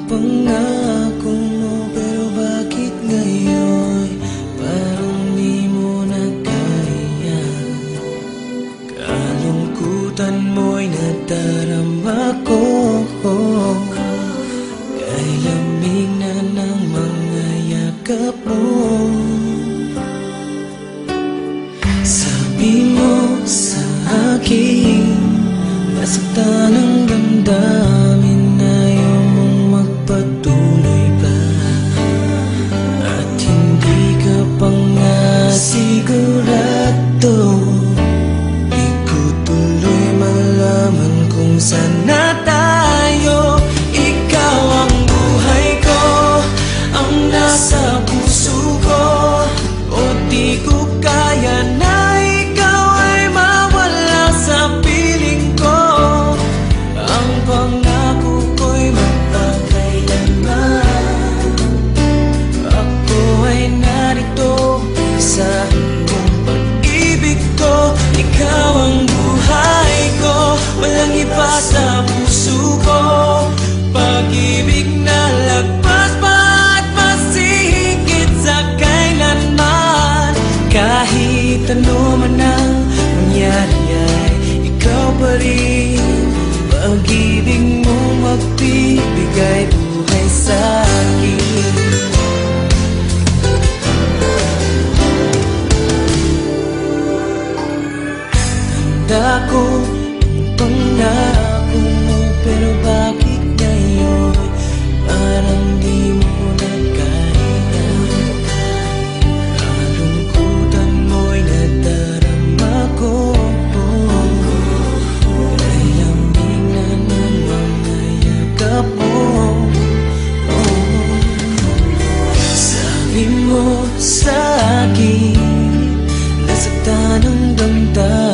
Pangako mo, pero bakit ngayon parang di mo na kaya? Kalungkutan mo'y nadarama ko, kay lamig na ng mga yakap mo. Sabi mo sa akin, nasaktan ang damdamin, ayaw mong magpatuloy pa, at hindi ka pa nga sigurado. Di ko tuloy malaman kung saan na tayo. Ikaw ang buhay ko, ang nasa puso ko, o di ko kaya na ikaw ay mawala sa piling ko. Ang pangako ko'y magpakailanman, ako ay narito sa iyong pag-ibig ko. Ikaw ang buhay ko, walang iba sa puso ko. Pag-ibig na lagpas pa at masihigit sa kailanman. Kahit ano man ang mangyari ay ikaw pa rin. Pag-ibig mo magbibigay buhay sa akin. Tanda ko ang pangako mo, pero bakit ngayon parang di mo na kaya? Kalungkutan mo'y nadarama ko, kay lamig na ng mga yakap mo. Sabi mo sa akin, nasaktan ang damdamin,